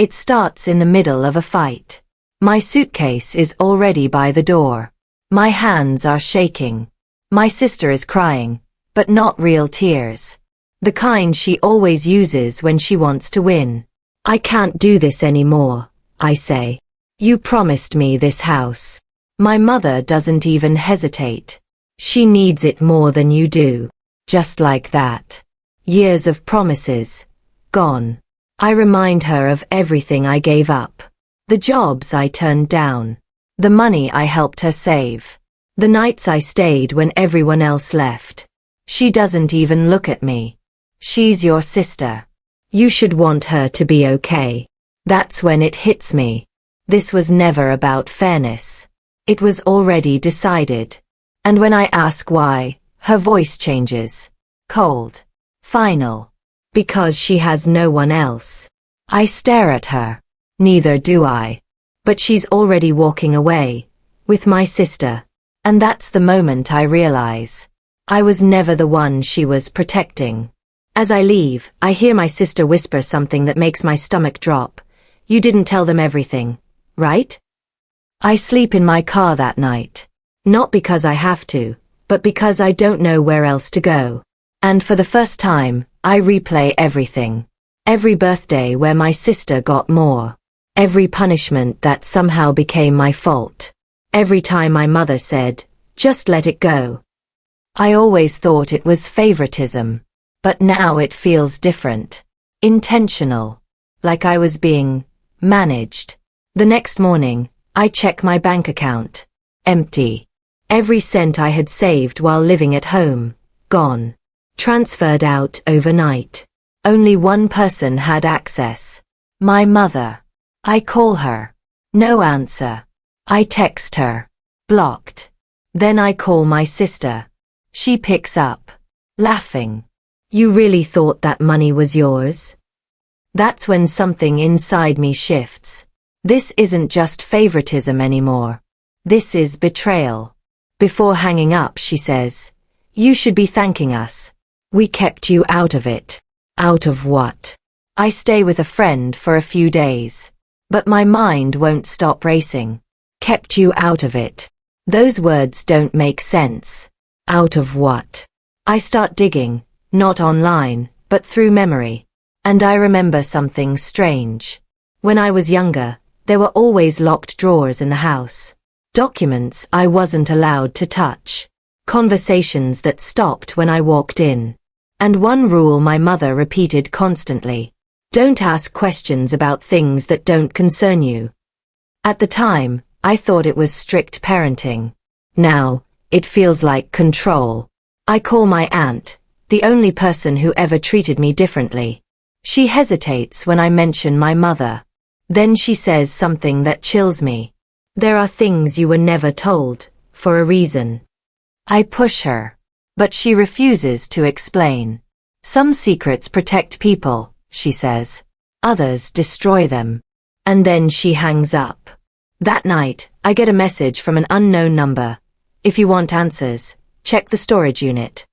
It starts in the middle of a fight. My suitcase is already by the door. My hands are shaking. My sister is crying, but not real tears. The kind she always uses when she wants to win. I can't do this anymore, I say. You promised me this house. My mother doesn't even hesitate. She needs it more than you do. Just like that. Years of promises. Gone. I remind her of everything I gave up. The jobs I turned down. The money I helped her save. The nights I stayed when everyone else left. She doesn't even look at me. She's your sister. You should want her to be okay. That's when it hits me. This was never about fairness. It was already decided. And when I ask why, her voice changes. Cold. Final. Because she has no one else. I stare at her. Neither do I. But she's already walking away. With my sister. And that's the moment I realize. I was never the one she was protecting. As I leave, I hear my sister whisper something that makes my stomach drop. You didn't tell them everything, right? I sleep in my car that night. Not because I have to, but because I don't know where else to go. And for the first time, I replay everything. Every birthday where my sister got more. Every punishment that somehow became my fault. Every time my mother said, just let it go. I always thought it was favoritism. But now it feels different. Intentional. Like I was being managed. The next morning, I check my bank account. Empty. Every cent I had saved while living at home, gone. Transferred out overnight. Only one person had access. My mother. I call her. No answer. I text her. Blocked. Then I call my sister. She picks up. Laughing. You really thought that money was yours? That's when something inside me shifts. This isn't just favoritism anymore. This is betrayal. Before hanging up, she says, you should be thanking us. We kept you out of it. Out of what? I stay with a friend for a few days. But my mind won't stop racing. Kept you out of it. Those words don't make sense. Out of what? I start digging, not online, but through memory. And I remember something strange. When I was younger, there were always locked drawers in the house. Documents I wasn't allowed to touch. Conversations that stopped when I walked in. And one rule my mother repeated constantly. Don't ask questions about things that don't concern you. At the time, I thought it was strict parenting. Now, it feels like control. I call my aunt, the only person who ever treated me differently. She hesitates when I mention my mother. Then she says something that chills me. There are things you were never told, for a reason. I push her. But she refuses to explain. Some secrets protect people, she says. Others destroy them. And then she hangs up. That night, I get a message from an unknown number. If you want answers, check the storage unit.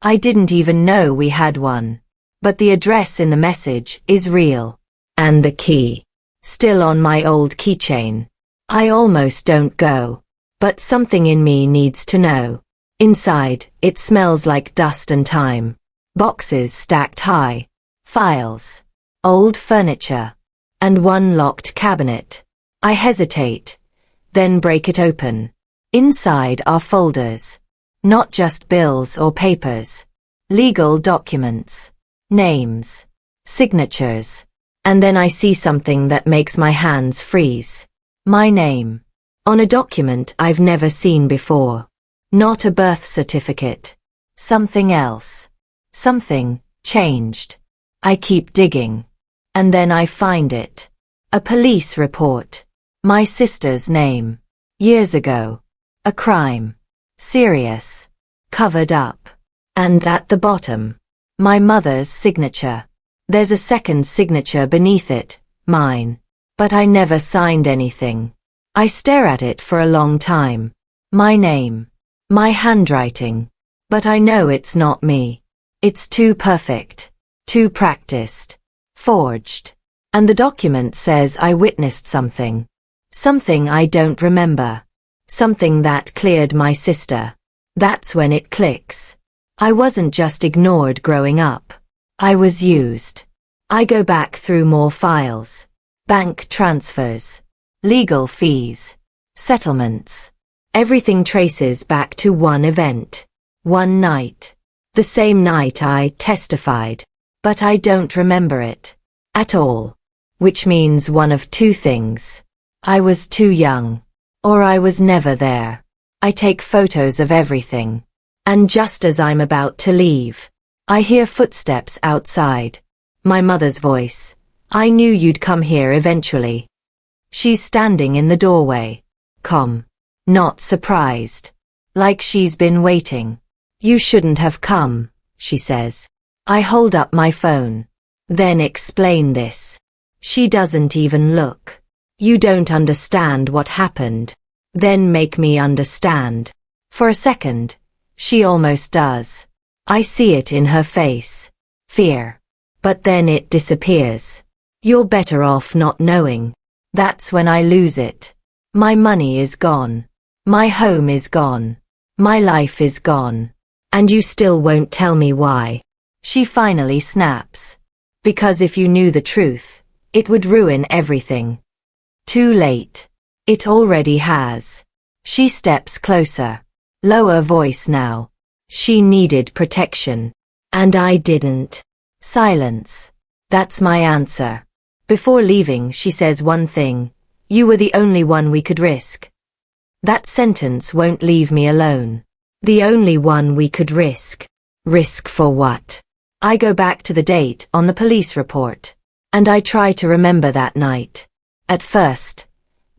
I didn't even know we had one. But the address in the message is real. And the key. Still on my old keychain. I almost don't go. But something in me needs to know. Inside, it smells like dust and time. Boxes stacked high. Files. Old furniture. And one locked cabinet. I hesitate. Then break it open. Inside are folders. Not just bills or papers. Legal documents. Names. Signatures. And then I see something that makes my hands freeze. My name. On a document I've never seen before. Not a birth certificate. Something else. Something changed. I keep digging. And then I find it. A police report. My sister's name. Years ago. A crime. Serious. Covered up. And at the bottom. My mother's signature. There's a second signature beneath it, mine. But I never signed anything. I stare at it for a long time. My name. My handwriting. But I know it's not me. It's too perfect. Too practiced. Forged. And the document says I witnessed something. Something I don't remember. Something that cleared my sister. That's when it clicks. I wasn't just ignored growing up. I was used. I go back through more files. Bank transfers. Legal fees. Settlements. Everything traces back to one event. One night. The same night I testified. But I don't remember it. At all. Which means one of two things. I was too young. Or I was never there. I take photos of everything. And just as I'm about to leave, I hear footsteps outside. My mother's voice. I knew you'd come here eventually. She's standing in the doorway. Calm. Not surprised. Like she's been waiting. You shouldn't have come, she says. I hold up my phone. Then explain this. She doesn't even look. You don't understand what happened. Then make me understand. For a second, she almost does. I see it in her face. Fear. But then it disappears. You're better off not knowing. That's when I lose it. My money is gone. My home is gone. My life is gone. And you still won't tell me why. She finally snaps. Because if you knew the truth, it would ruin everything. Too late. It already has. She steps closer. Lower voice now. She needed protection. And I didn't. Silence. That's my answer. Before leaving, she says one thing. You were the only one we could risk. That sentence won't leave me alone. The only one we could risk. Risk for what? I go back to the date on the police report. And I try to remember that night. At first,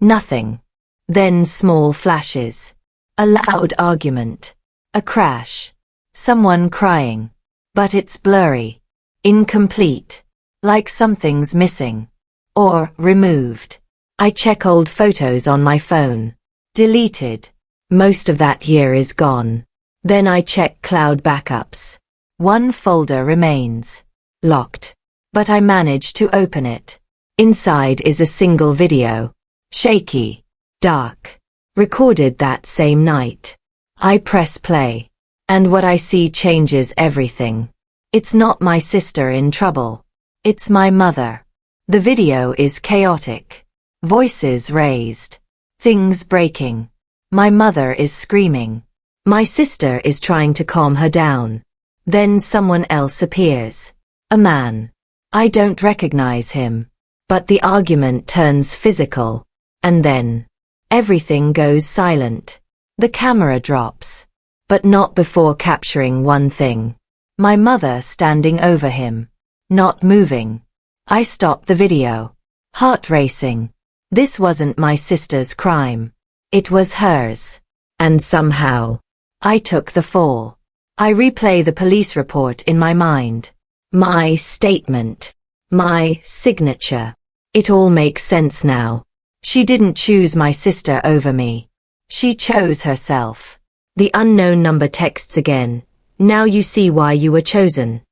nothing. Then small flashes. A loud argument. A crash. Someone crying. But it's blurry. Incomplete. Like something's missing. Or removed. I check old photos on my phone. Deleted. Most of that year is gone. Then I check cloud backups. One folder remains. Locked. But I manage to open it. Inside is a single video. Shaky. Dark. Recorded that same night. I press play. And what I see changes everything. It's not my sister in trouble. It's my mother. The video is chaotic. Voices raised. Things breaking. My mother is screaming. My sister is trying to calm her down. Then someone else appears. A man. I don't recognize him. But the argument turns physical. And then everything goes silent. The camera drops. But not before capturing one thing. My mother standing over him. Not moving. I stop the video. Heart racing. This wasn't my sister's crime. It was hers. And somehow, I took the fall. I replay the police report in my mind. My statement. My signature. It all makes sense now. She didn't choose my sister over me. She chose herself. The unknown number texts again. Now you see why you were chosen.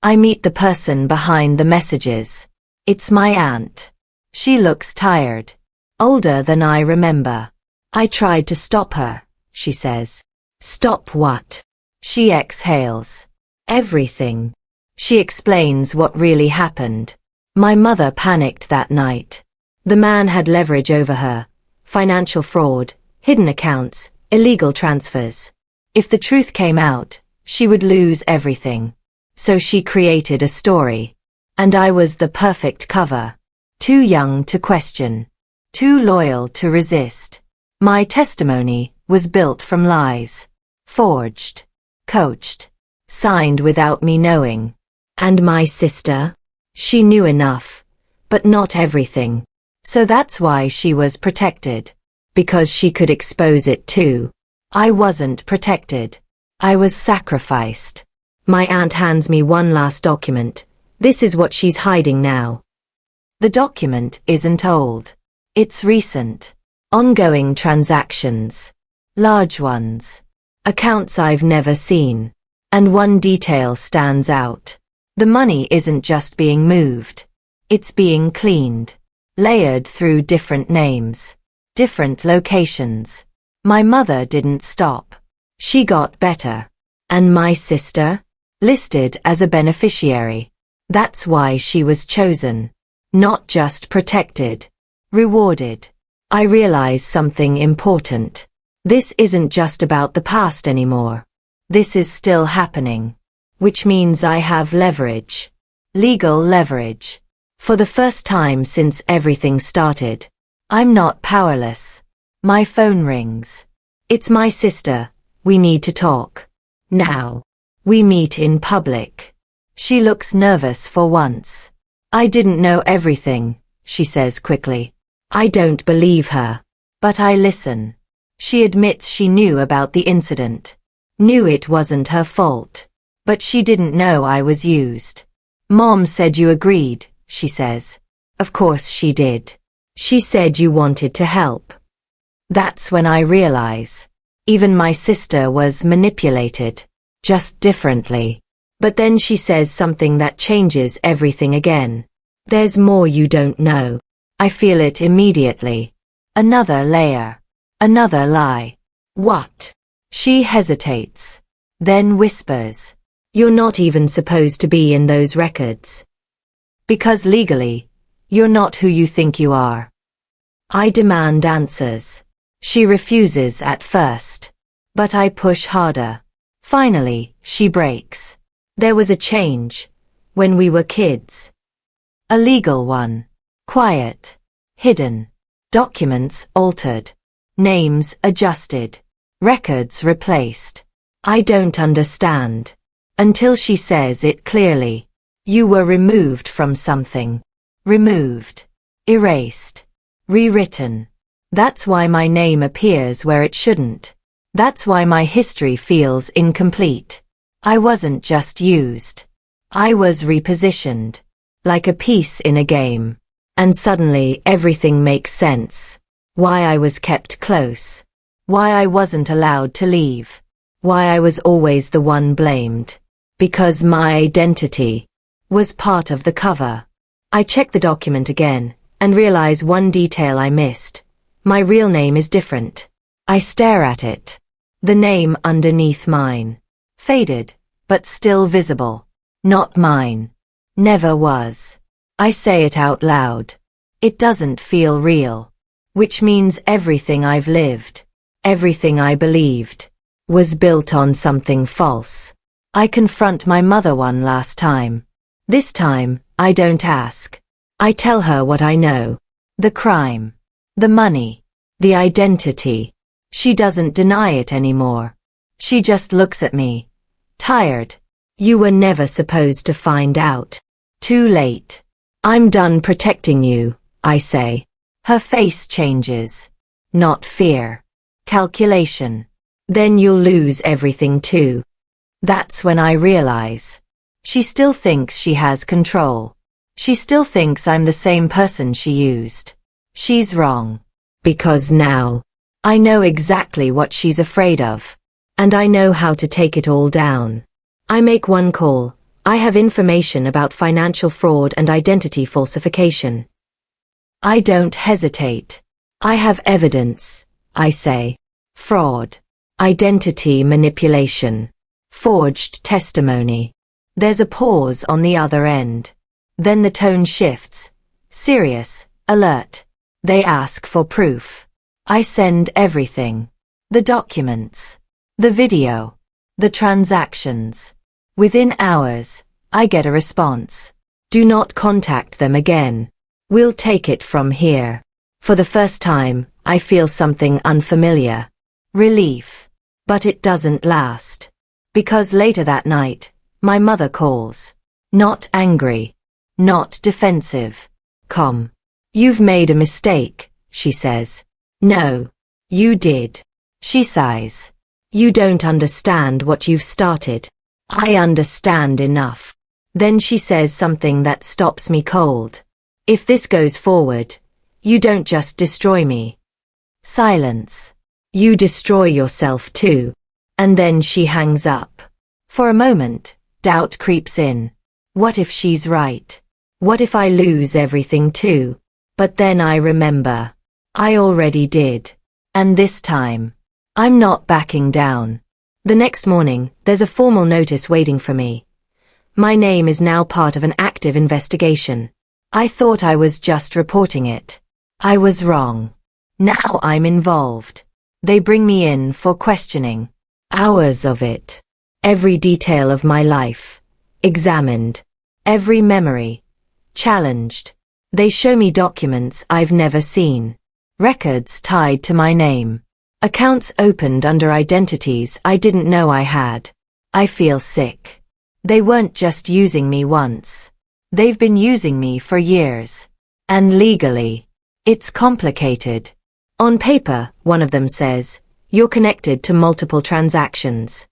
I meet the person behind the messages. It's my aunt. She looks tired. Older than I remember. I tried to stop her, she says. Stop what? She exhales. Everything. She explains what really happened. My mother panicked that night. The man had leverage over her. Financial fraud, hidden accounts, illegal transfers. If the truth came out, she would lose everything. So she created a story. And I was the perfect cover. Too young to question. Too loyal to resist. My testimony was built from lies. Forged. Coached. Signed without me knowing. And my sister? She knew enough. But not everything. So that's why she was protected. Because she could expose it too. I wasn't protected. I was sacrificed. My aunt hands me one last document. This is what she's hiding now. The document isn't old. It's recent. Ongoing transactions. Large ones. Accounts I've never seen. And one detail stands out. The money isn't just being moved. It's being cleaned. Layered through different names. Different locations. My mother didn't stop. She got better. And my sister? Listed as a beneficiary. That's why she was chosen. Not just protected. Rewarded. I realize something important. This isn't just about the past anymore. This is still happening. Which means I have leverage. Legal leverage. For the first time since everything started. I'm not powerless. My phone rings. It's my sister. We need to talk. Now. We meet in public. She looks nervous for once. I didn't know everything, she says quickly. I don't believe her. But I listen. She admits she knew about the incident. Knew it wasn't her fault. But she didn't know I was used. Mom said you agreed, she says. Of course she did. She said you wanted to help. That's when I realize. Even my sister was manipulated. Just differently. But then she says something that changes everything again. There's more you don't know. I feel it immediately. Another layer. Another lie. What? She hesitates. Then whispers. You're not even supposed to be in those records. Because legally, you're not who you think you are. I demand answers. She refuses at first. But I push harder. Finally, she breaks. There was a change. When we were kids. A legal one. Quiet. Hidden. Documents altered. Names adjusted. Records replaced. I don't understand. Until she says it clearly. You were removed from something. Removed. Erased. Rewritten. That's why my name appears where it shouldn't. That's why my history feels incomplete. I wasn't just used. I was repositioned. Like a piece in a game. And suddenly everything makes sense. Why I was kept close. Why I wasn't allowed to leave. Why I was always the one blamed. Because my identity was part of the cover. I check the document again and realize one detail I missed. My real name is different. I stare at it. The name underneath mine. Faded, but still visible. Not mine. Never was. I say it out loud. It doesn't feel real. Which means everything I've lived, everything I believed, was built on something false. I confront my mother one last time. This time, I don't ask. I tell her what I know. The crime. The money. The identity. She doesn't deny it anymore. She just looks at me. Tired. You were never supposed to find out. Too late. I'm done protecting you, I say. Her face changes. Not fear. Calculation. Then you'll lose everything too. That's when I realize. She still thinks she has control. She still thinks I'm the same person she used. She's wrong. Because now, I know exactly what she's afraid of. And I know how to take it all down. I make one call. I have information about financial fraud and identity falsification. I don't hesitate. I have evidence, I say. Fraud. Identity manipulation. Forged testimony. There's a pause on the other end. Then the tone shifts. Serious, alert. They ask for proof. I send everything. The documents. The video. The transactions. Within hours, I get a response. Do not contact them again. We'll take it from here. For the first time, I feel something unfamiliar. Relief. But it doesn't last. Because later that night, my mother calls. Not angry. Not defensive. Calm. You've made a mistake, she says. No. You did. She sighs. You don't understand what you've started. I understand enough. Then she says something that stops me cold. If this goes forward, you don't just destroy me. Silence. You destroy yourself too. And then she hangs up. For a moment, doubt creeps in. What if she's right? What if I lose everything too? But then I remember. I already did. And this time, I'm not backing down. The next morning, there's a formal notice waiting for me. My name is now part of an active investigation. I thought I was just reporting it. I was wrong. Now I'm involved. They bring me in for questioning. Hours of it. Every detail of my life. Examined. Every memory. Challenged. They show me documents I've never seen. Records tied to my name. Accounts opened under identities I didn't know I had. I feel sick. They weren't just using me once. They've been using me for years. And legally, it's complicated. On paper, one of them says, you're connected to multiple transactions.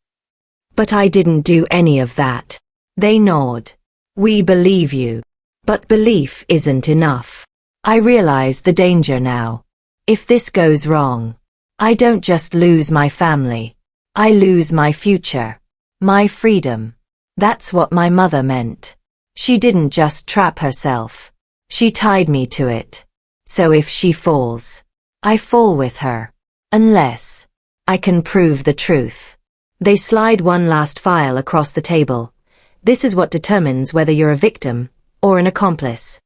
But I didn't do any of that. They nod. We believe you. But belief isn't enough. I realize the danger now. If this goes wrong, I don't just lose my family. I lose my future. My freedom. That's what my mother meant. She didn't just trap herself. She tied me to it. So if she falls, I fall with her. Unless I can prove the truth. They slide one last file across the table. This is what determines whether you're a victim or an accomplice.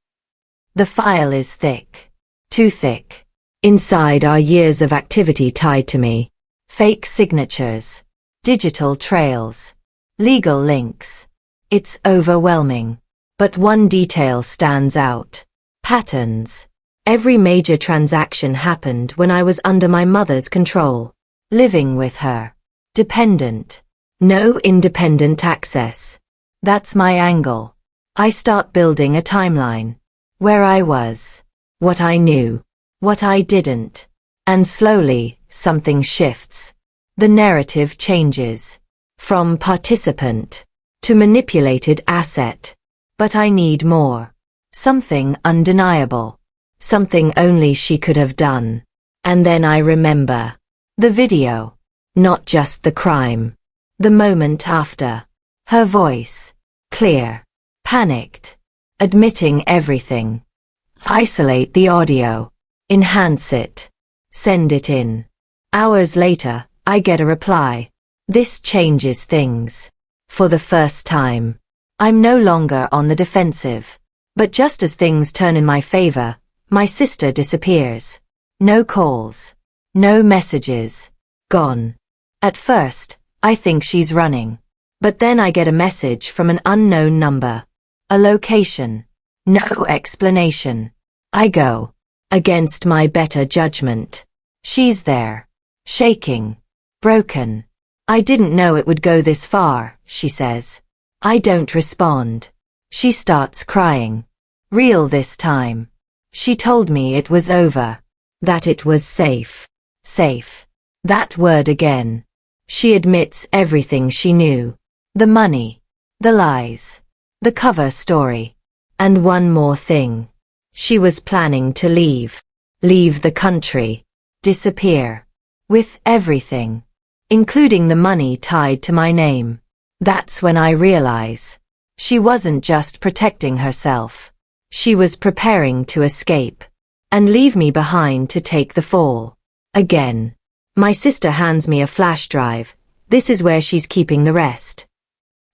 The file is thick. Too thick. Inside are years of activity tied to me. Fake signatures. Digital trails. Legal links. It's overwhelming. But one detail stands out. Patterns. Every major transaction happened when I was under my mother's control. Living with her. Dependent. No independent access. That's my angle. I start building a timeline. Where I was. What I knew. What I didn't. And slowly, something shifts. The narrative changes. From participant to manipulated asset. But I need more. Something undeniable. Something only she could have done. And then I remember. The video. Not just the crime. The moment after. Her voice. Clear. Panicked. Admitting everything. Isolate the audio. Enhance it. Send it in. Hours later, I get a reply. This changes things. For the first time. I'm no longer on the defensive. But just as things turn in my favor, my sister disappears. No calls. No messages. Gone. At first, I think she's running. But then I get a message from an unknown number. A location. No explanation. I go. Against my better judgment. She's there. Shaking. Broken. I didn't know it would go this far, she says. I don't respond. She starts crying. Real this time. She told me it was over. That it was safe. Safe. That word again. She admits everything she knew. The money. The lies. The cover story. And one more thing. She was planning to leave. Leave the country. Disappear. With everything. Including the money tied to my name. That's when I realize. She wasn't just protecting herself. She was preparing to escape. And leave me behind to take the fall. Again. My sister hands me a flash drive. This is where she's keeping the rest.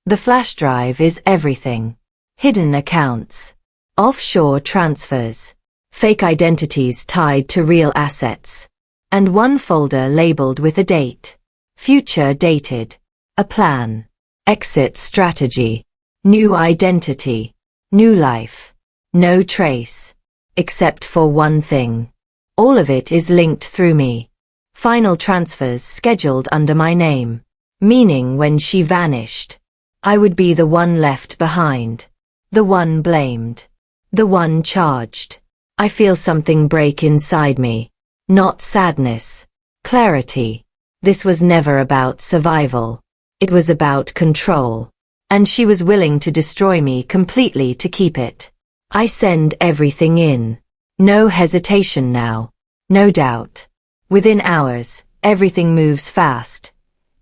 The flash drive is everything. Hidden accounts. Offshore transfers. Fake identities tied to real assets. And one folder labeled with a date. Future dated. A plan. Exit strategy. New identity. New life. No trace. Except for one thing. All of it is linked through me. Final transfers scheduled under my name. Meaning when she vanished, I would be the one left behind. The one blamed. The one charged. I feel something break inside me. Not sadness. Clarity. This was never about survival. It was about control. And she was willing to destroy me completely to keep it. I send everything in. No hesitation now. No doubt. Within hours, everything moves fast.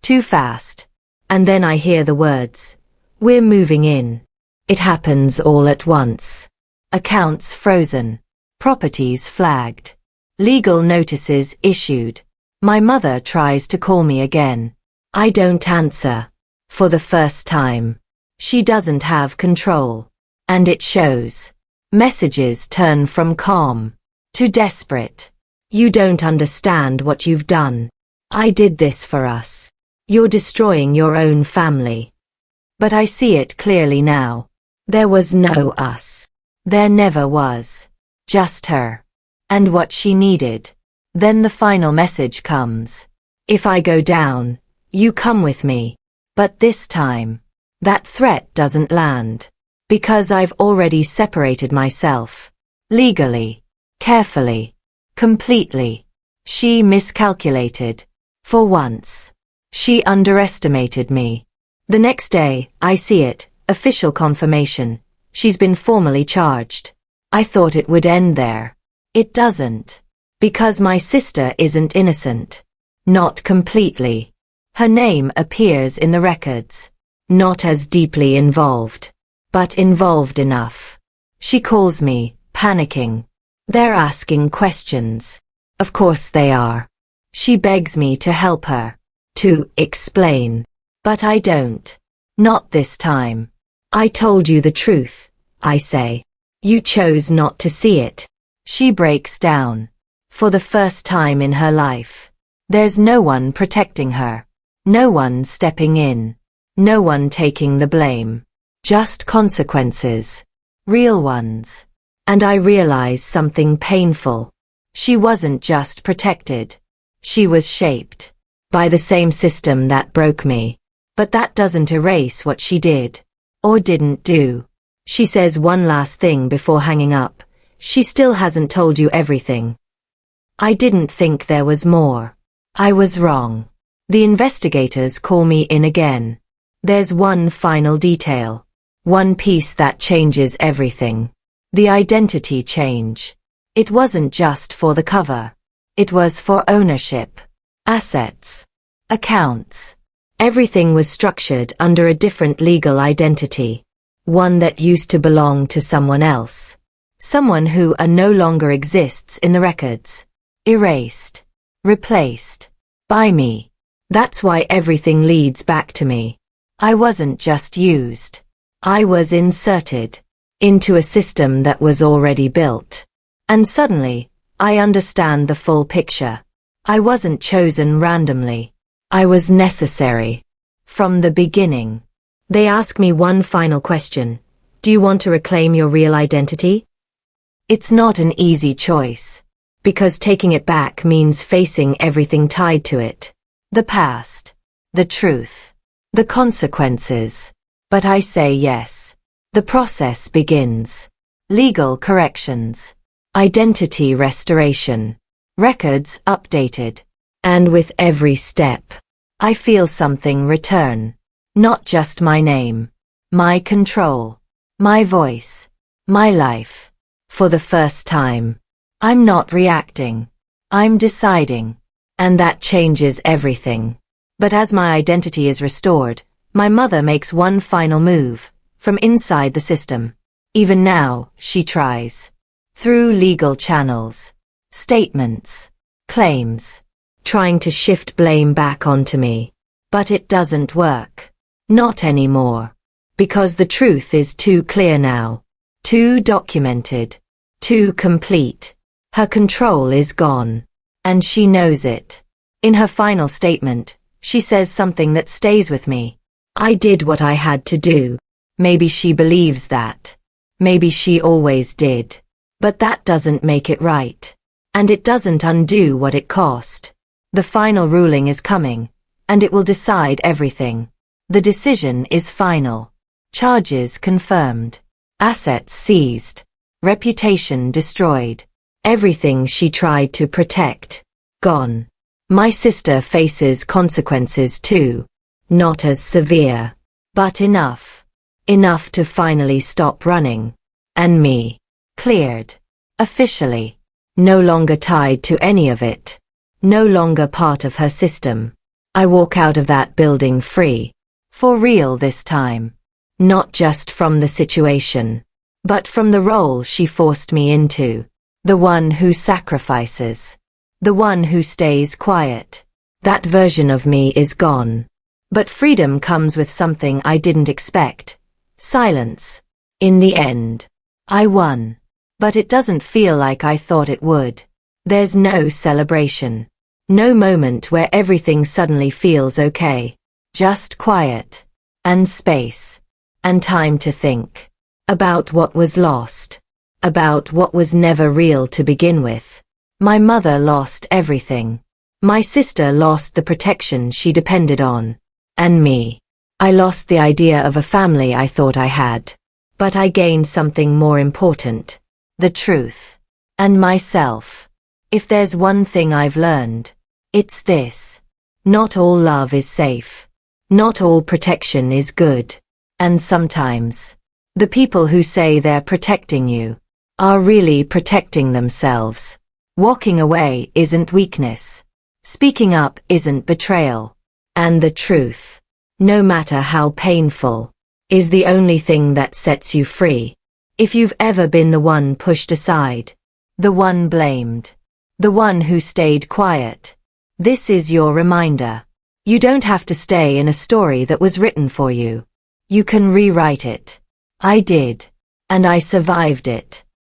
Too fast. And then I hear the words. We're moving in. It happens all at once. accounts frozen, properties flagged, legal notices issued. My mother tries to call me again. I don't answer. For the first time. She doesn't have control. And it shows. Messages turn from calm to desperate. You don't understand what you've done. I did this for us. You're destroying your own family. But I see it clearly now. There was no us. There never was. Just her. And what she needed. Then the final message comes. If I go down, you come with me. But this time, that threat doesn't land. Because I've already separated myself. Legally. Carefully. Completely. She miscalculated. For once. She underestimated me. The next day, I see it, official confirmation. She's been formally charged. I thought it would end there. It doesn't. Because my sister isn't innocent. Not completely. Her name appears in the records. Not as deeply involved. But involved enough. She calls me, panicking. They're asking questions. Of course they are. She begs me to help her. To explain. But I don't. Not this time. I told you the truth, I say. You chose not to see it. She breaks down. For the first time in her life. There's no one protecting her. No one stepping in. No one taking the blame. Just consequences. Real ones. And I realize something painful. She wasn't just protected. She was shaped. By the same system that broke me. But that doesn't erase what she did. Or didn't do. She says one last thing before hanging up. She still hasn't told you everything. I didn't think there was more. I was wrong. The investigators call me in again. There's one final detail. One piece that changes everything. The identity change. It wasn't just for the cover. It was for ownership. Assets. Accounts. Everything was structured under a different legal identity. One that used to belong to someone else. Someone who no longer exists in the records. Erased. Replaced. By me. That's why everything leads back to me. I wasn't just used. I was inserted. Into a system that was already built. And suddenly, I understand the full picture. I wasn't chosen randomly. I was necessary. From the beginning. They ask me one final question. Do you want to reclaim your real identity? It's not an easy choice. Because taking it back means facing everything tied to it. The past. The truth. The consequences. But I say yes. The process begins. Legal corrections. Identity restoration. Records updated. And with every step, I feel something return. Not just my name. My control. My voice. My life. For the first time. I'm not reacting. I'm deciding. And that changes everything. But as my identity is restored, my mother makes one final move. From inside the system. Even now, she tries. Through legal channels. Statements. Claims. Trying to shift blame back onto me. But it doesn't work. Not anymore. Because the truth is too clear now. Too documented. Too complete. Her control is gone. And she knows it. In her final statement, she says something that stays with me. I did what I had to do. Maybe she believes that. Maybe she always did. But that doesn't make it right. And it doesn't undo what it cost. The final ruling is coming. And it will decide everything. The decision is final. Charges confirmed. Assets seized. Reputation destroyed. Everything she tried to protect. Gone. My sister faces consequences too. Not as severe. But enough. Enough to finally stop running. And me. Cleared. Officially. No longer tied to any of it. No longer part of her system. I walk out of that building free. For real this time. Not just from the situation. but from the role she forced me into. The one who sacrifices. The one who stays quiet. That version of me is gone. But freedom comes with something I didn't expect. Silence. In the end, I won. But it doesn't feel like I thought it would. There's no celebration. No moment where everything suddenly feels okay. Just quiet. And space. And time to think. About what was lost. About what was never real to begin with. My mother lost everything. My sister lost the protection she depended on. And me. I lost the idea of a family I thought I had. But I gained something more important. The truth. And myself. If there's one thing I've learned, it's this. Not all love is safe. Not all protection is good. And sometimes, the people who say they're protecting you are really protecting themselves. Walking away isn't weakness. Speaking up isn't betrayal. And the truth, no matter how painful, is the only thing that sets you free. If you've ever been the one pushed aside, the one blamed, the one who stayed quiet, this is your reminder. You don't have to stay in a story that was written for you. You can rewrite it. I did. And I survived it.